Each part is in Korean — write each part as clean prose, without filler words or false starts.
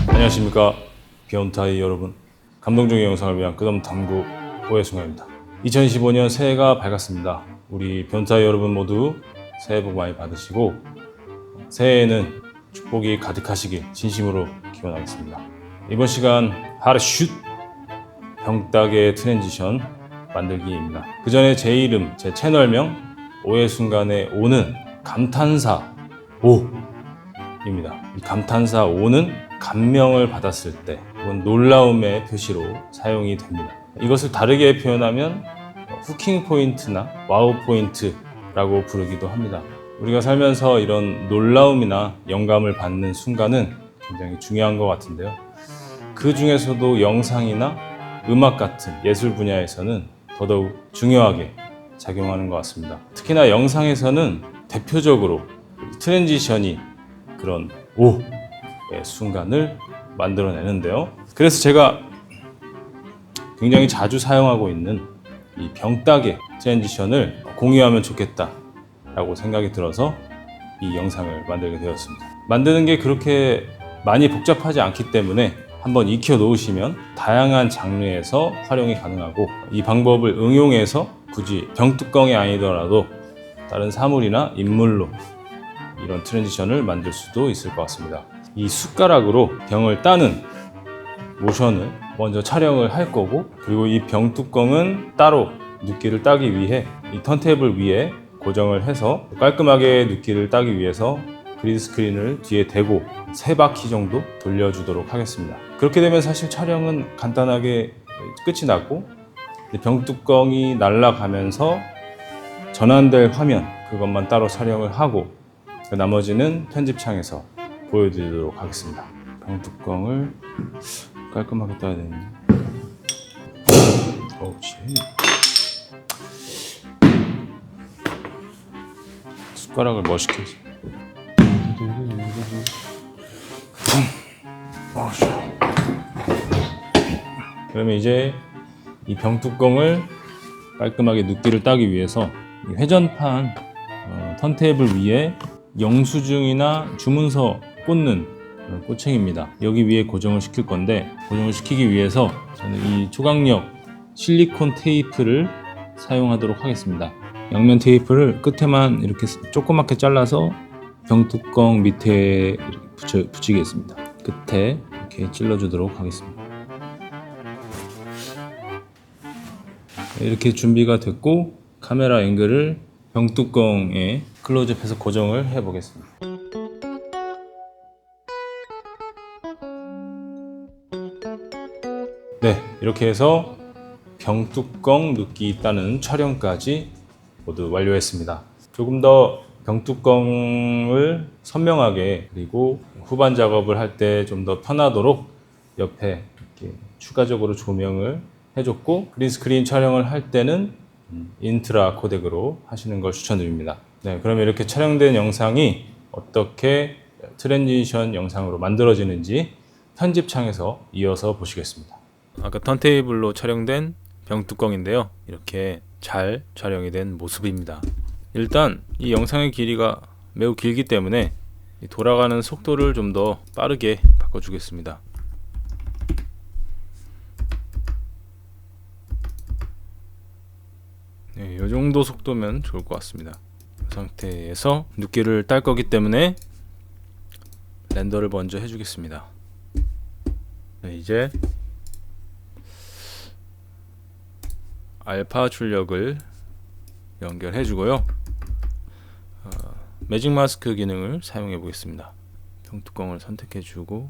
안녕하십니까 변타이 여러분, 감동적인 영상을 위한 끝없는 탐구 오해순간입니다. 2025년 새해가 밝았습니다. 우리 변타이 여러분 모두 새해 복 많이 받으시고 새해에는 축복이 가득하시길 진심으로 기원하겠습니다. 이번 시간 하르슛 병따개 트랜지션 만들기입니다. 그 전에 제 이름, 제 채널명 오해순간의 오는 감탄사 오입니다. 이 감탄사 오는 감명을 받았을 때 혹은 놀라움의 표시로 사용이 됩니다. 이것을 다르게 표현하면 후킹 포인트나 와우 포인트라고 부르기도 합니다. 우리가 살면서 이런 놀라움이나 영감을 받는 순간은 굉장히 중요한 것 같은데요. 그 중에서도 영상이나 음악 같은 예술 분야에서는 더더욱 중요하게 작용하는 것 같습니다. 특히나 영상에서는 대표적으로 트랜지션이 그런 오의 순간을 만들어내는데요. 그래서 제가 굉장히 자주 사용하고 있는 이 병따개 트랜지션을 공유하면 좋겠다라고 생각이 들어서 이 영상을 만들게 되었습니다. 만드는 게 그렇게 많이 복잡하지 않기 때문에 한번 익혀 놓으시면 다양한 장르에서 활용이 가능하고, 이 방법을 응용해서 굳이 병뚜껑이 아니더라도 다른 사물이나 인물로 이런 트랜지션을 만들 수도 있을 것 같습니다. 이 숟가락으로 병을 따는 모션을 먼저 촬영을 할 거고, 그리고 이 병뚜껑은 따로 눕기를 따기 위해 이 턴테이블 위에 고정을 해서 깔끔하게 눕기를 따기 위해서 그리드 스크린을 뒤에 대고 3바퀴 정도 돌려주도록 하겠습니다. 그렇게 되면 사실 촬영은 간단하게 끝이 나고, 병뚜껑이 날아가면서 전환될 화면 그것만 따로 촬영을 하고 나머지는 편집창에서 보여드리도록 하겠습니다. 병뚜껑을 깔끔하게 따야 되는데 숟가락을 멋있게 해서 그러면 이제 이 병뚜껑을 깔끔하게 눕기를 따기 위해서 이 회전판 턴테이블 위에 영수증이나 주문서 꽂는 그런 꼬챙입니다. 여기 위에 고정을 시킬 건데, 고정을 시키기 위해서 저는 이 초강력 실리콘 테이프를 사용하도록 하겠습니다. 양면 테이프를 끝에만 이렇게 조그맣게 잘라서 병뚜껑 밑에 이렇게 붙이겠습니다. 끝에 이렇게 찔러주도록 하겠습니다. 이렇게 준비가 됐고, 카메라 앵글을 병뚜껑에 클로즈업해서 고정을 해 보겠습니다. 네, 이렇게 해서 병뚜껑 눕기 따는 촬영까지 모두 완료했습니다. 조금 더 병뚜껑을 선명하게, 그리고 후반 작업을 할 때 좀 더 편하도록 옆에 이렇게 추가적으로 조명을 해줬고, 그린스크린 촬영을 할 때는 인트라 코덱으로 하시는 걸 추천드립니다. 네, 그러면 이렇게 촬영된 영상이 어떻게 트랜지션 영상으로 만들어지는지 편집창에서 이어서 보시겠습니다. 아까 턴테이블로 촬영된 병뚜껑인데요, 이렇게 잘 촬영이 된 모습입니다. 일단 이 영상의 길이가 매우 길기 때문에 돌아가는 속도를 좀 더 빠르게 바꿔주겠습니다. 네, 이 정도 속도면 좋을 것 같습니다. 이 상태에서 눕기를 딸 거기 때문에 렌더를 먼저 해주겠습니다. 네, 이제 알파 출력을 연결해 주고요. 매직 마스크 기능을 사용해 보겠습니다. 병뚜껑을 선택해 주고,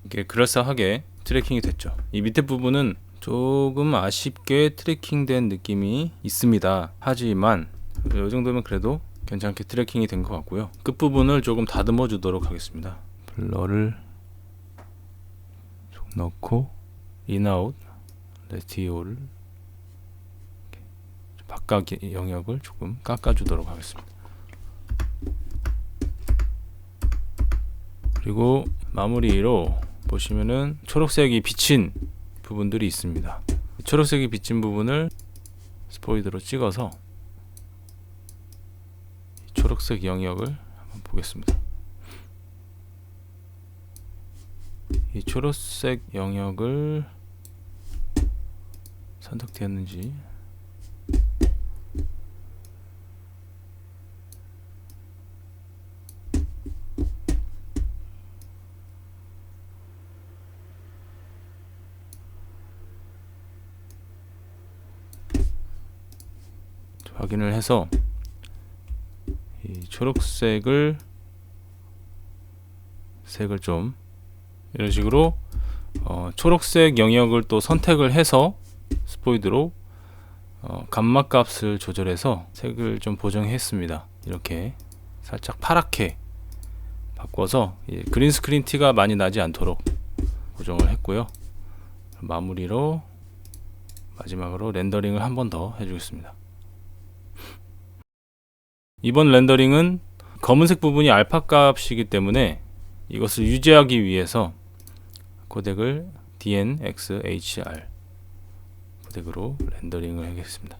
이게 그럴싸하게 트래킹이 됐죠. 이 밑에 부분은 조금 아쉽게 트래킹된 느낌이 있습니다. 하지만 이 정도면 그래도 괜찮게 트래킹이 된 것 같고요. 끝부분을 조금 다듬어 주도록 하겠습니다. 블러를 좀 넣고 인아웃 레티오를 각각 영역을 조금 깎아주도록 하겠습니다. 그리고 마무리로 보시면은 초록색이 비친 부분들이 있습니다. 초록색이 비친 부분을 스포이드로 찍어서 초록색 영역을 한번 보겠습니다. 이 초록색 영역을 선택되었는지 확인을 해서 이 초록색을 색을 좀 이런 식으로 초록색 영역을 또 선택을 해서 스포이드로 감마 값을 조절해서 색을 좀 보정했습니다. 이렇게 살짝 파랗게 바꿔서 그린 스크린 티가 많이 나지 않도록 고정을 했고요. 마무리로 마지막으로 렌더링을 한 번 더 해주겠습니다. 이번 렌더링은 검은색 부분이 알파 값이기 때문에 이것을 유지하기 위해서 코덱을 DNxHR 코덱으로 렌더링을 하겠습니다.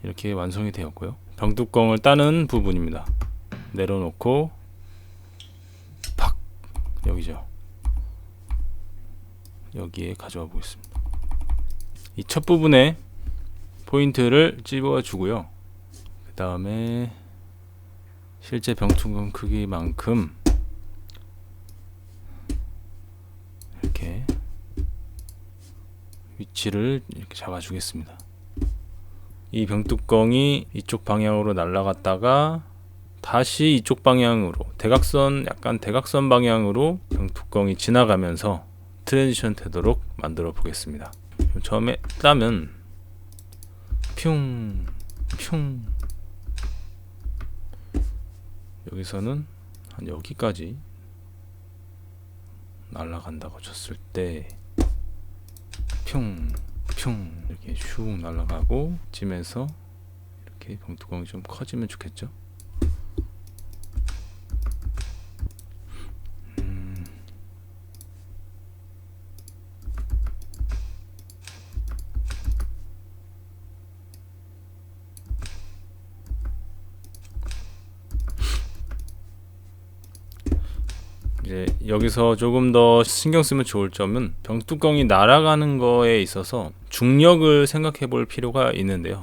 이렇게 완성이 되었고요. 병뚜껑을 따는 부분입니다. 내려놓고 팍 여기죠. 여기에 가져와 보겠습니다. 이 첫 부분에 포인트를 집어 주고요. 그 다음에 실제 병뚜껑 크기만큼 이렇게 위치를 이렇게 잡아 주겠습니다. 이 병뚜껑이 이쪽 방향으로 날아갔다가 다시 이쪽 방향으로 대각선, 약간 대각선 방향으로 병뚜껑이 지나가면서 트랜지션 되도록 만들어 보겠습니다. 처음에 따면 퓨 여기서는 한 여기까지 날아간다고 쳤을 때 이렇게 슉 날아가고 쯤에서 이렇게 병뚜껑이 좀 커지면 좋겠죠. 이제 여기서 조금 더 신경 쓰면 좋을 점은 병뚜껑이 날아가는 거에 있어서 중력을 생각해 볼 필요가 있는데요.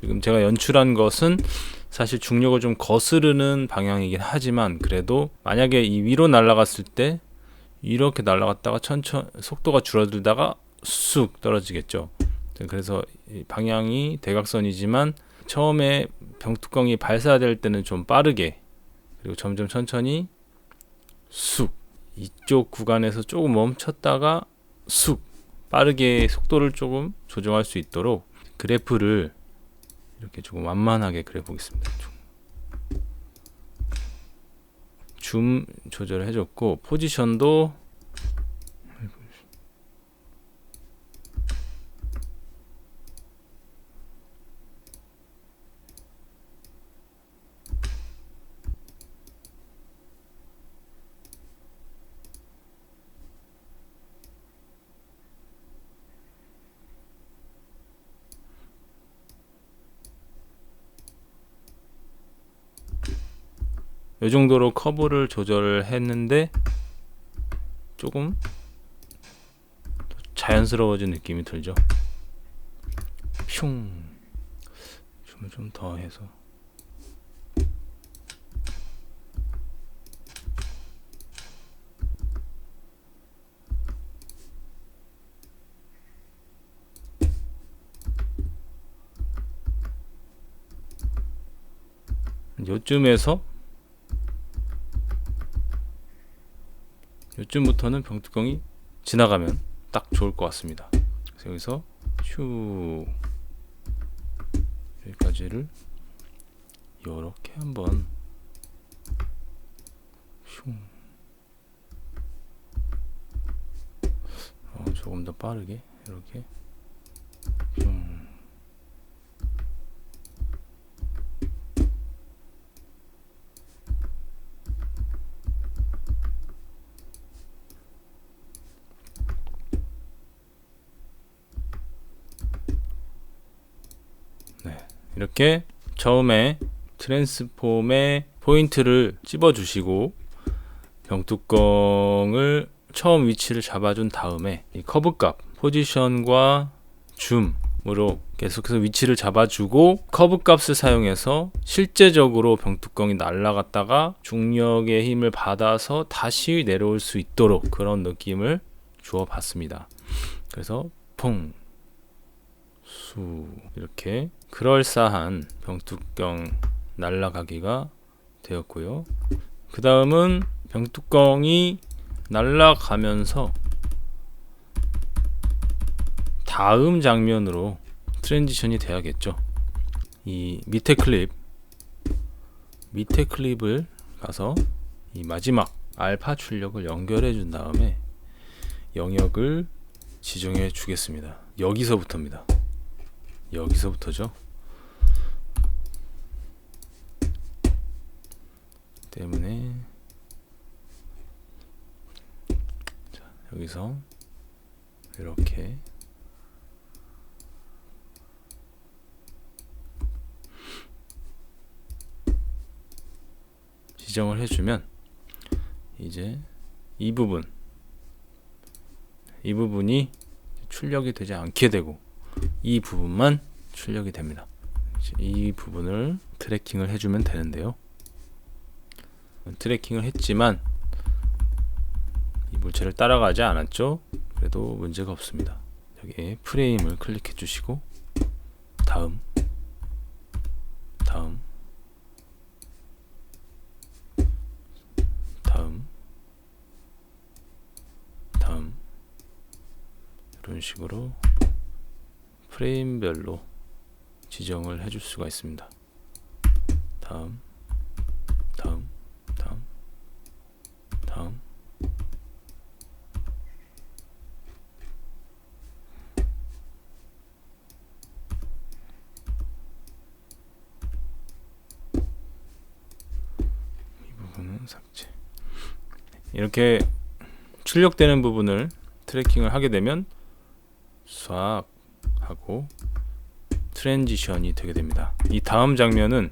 지금 제가 연출한 것은 사실 중력을 좀 거스르는 방향이긴 하지만 그래도 만약에 이 위로 날아갔을 때 이렇게 날아갔다가 천천히 속도가 줄어들다가 쑥 떨어지겠죠. 그래서 이 방향이 대각선이지만 처음에 병뚜껑이 발사될 때는 좀 빠르게 그리고 점점 천천히 쑥 이쪽 구간에서 조금 멈췄다가 쑥 빠르게 속도를 조금 조정할 수 있도록 그래프를 이렇게 조금 완만하게 그려 보겠습니다. 줌 조절을 해줬고 포지션도 이 정도로 커브를 조절했는데 조금 자연스러워진 느낌이 들죠. 슝 좀 더 해서 요쯤부터는 병뚜껑이 지나가면 딱 좋을 것 같습니다. 그래서 여기서 슈 여기까지를 이렇게 한번 슝 조금 더 빠르게 이렇게 슝 이렇게 처음에 트랜스폼에 포인트를 찝어주시고 병뚜껑을 처음 위치를 잡아준 다음에 이 커브값, 포지션과 줌으로 계속해서 위치를 잡아주고 커브값을 사용해서 실제적으로 병뚜껑이 날아갔다가 중력의 힘을 받아서 다시 내려올 수 있도록 그런 느낌을 주어 봤습니다. 그래서 퐁, 수 이렇게 그럴싸한 병뚜껑 날아가기가 되었고요. 그 다음은 병뚜껑이 날아가면서 다음 장면으로 트랜지션이 돼야겠죠. 이 밑에 클립을 가서 이 마지막 알파 출력을 연결해 준 다음에 영역을 지정해 주겠습니다. 여기서부터입니다. 여기서부터죠. 때문에 자, 여기서 이렇게 지정을 해주면 이제 이 부분이 출력이 되지 않게 되고 이 부분만 출력이 됩니다. 이 부분을 트래킹을 해주면 되는데요. 트래킹을 했지만 이 물체를 따라가지 않았죠. 그래도 문제가 없습니다. 여기에 프레임을 클릭해 주시고 다음 이런 식으로 프레임별로 지정을 해줄 수가 있습니다. 다음 이 부분은 삭제. 이렇게 출력되는 부분을 트래킹을 하게 되면 싹 하고 트랜지션이 되게 됩니다. 이 다음 장면은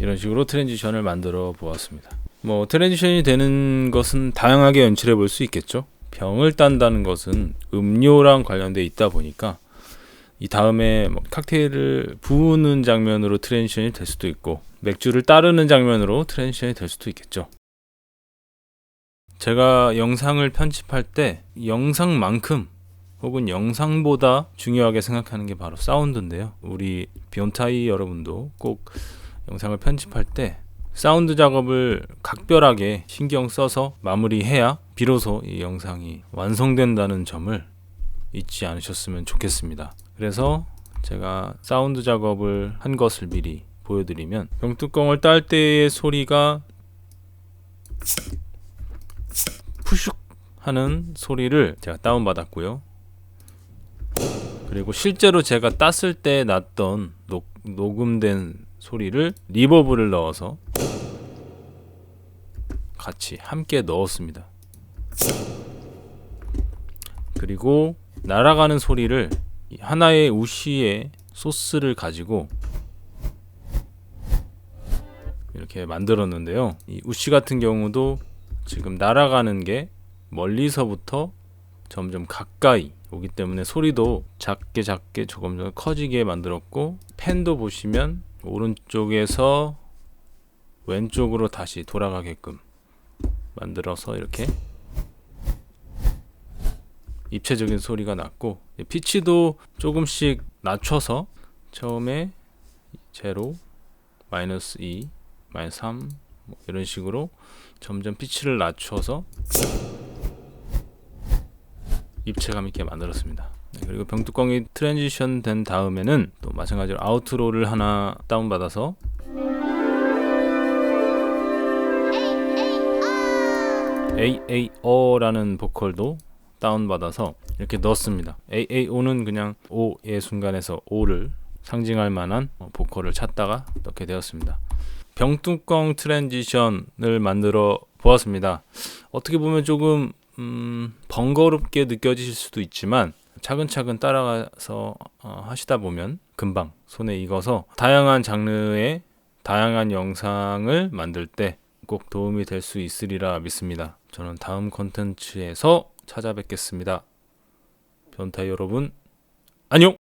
이런 식으로 트랜지션을 만들어 보았습니다. 뭐 트랜지션이 되는 것은 다양하게 연출해 볼 수 있겠죠. 병을 딴다는 것은 음료랑 관련돼 있다 보니까 이 다음에 뭐 칵테일을 부으는 장면으로 트랜지션이 될 수도 있고 맥주를 따르는 장면으로 트랜지션이 될 수도 있겠죠. 제가 영상을 편집할 때 영상만큼 혹은 영상보다 중요하게 생각하는 게 바로 사운드인데요. 우리 비욘타이 여러분도 꼭 영상을 편집할 때 사운드 작업을 각별하게 신경 써서 마무리해야 비로소 이 영상이 완성된다는 점을 잊지 않으셨으면 좋겠습니다. 그래서 제가 사운드 작업을 한 것을 미리 보여드리면 병뚜껑을 딸 때의 소리가 푸슉 하는 소리를 제가 다운받았고요. 그리고 실제로 제가 땄을 때 났던 녹음된 소리를 리버브를 넣어서 같이 함께 넣었습니다. 그리고 날아가는 소리를 하나의 우시의 소스를 가지고 이렇게 만들었는데요. 이 우시 같은 경우도 지금 날아가는 게 멀리서부터 점점 가까이 오기 때문에 소리도 작게 조금 커지게 만들었고, 펜도 보시면 오른쪽에서 왼쪽으로 다시 돌아가게끔 만들어서 이렇게 입체적인 소리가 났고, 피치도 조금씩 낮춰서 처음에 제로, 마이너스 2, 마이너스 3 뭐 이런 식으로 점점 피치를 낮춰서 입체감 있게 만들었습니다. 그리고 병뚜껑이 트랜지션 된 다음에는 또 마찬가지로 아우트로를 하나 다운받아서 AAO라는 보컬도 다운받아서 이렇게 넣었습니다. AAO는 그냥 O의 순간에서 O를 상징할 만한 보컬을 찾다가 넣게 되었습니다. 병뚜껑 트랜지션을 만들어 보았습니다. 어떻게 보면 조금 번거롭게 느껴지실 수도 있지만 차근차근 따라가서 하시다 보면 금방 손에 익어서 다양한 장르의 다양한 영상을 만들 때 꼭 도움이 될 수 있으리라 믿습니다. 저는 다음 컨텐츠에서 찾아뵙겠습니다. 변태 여러분, 안녕!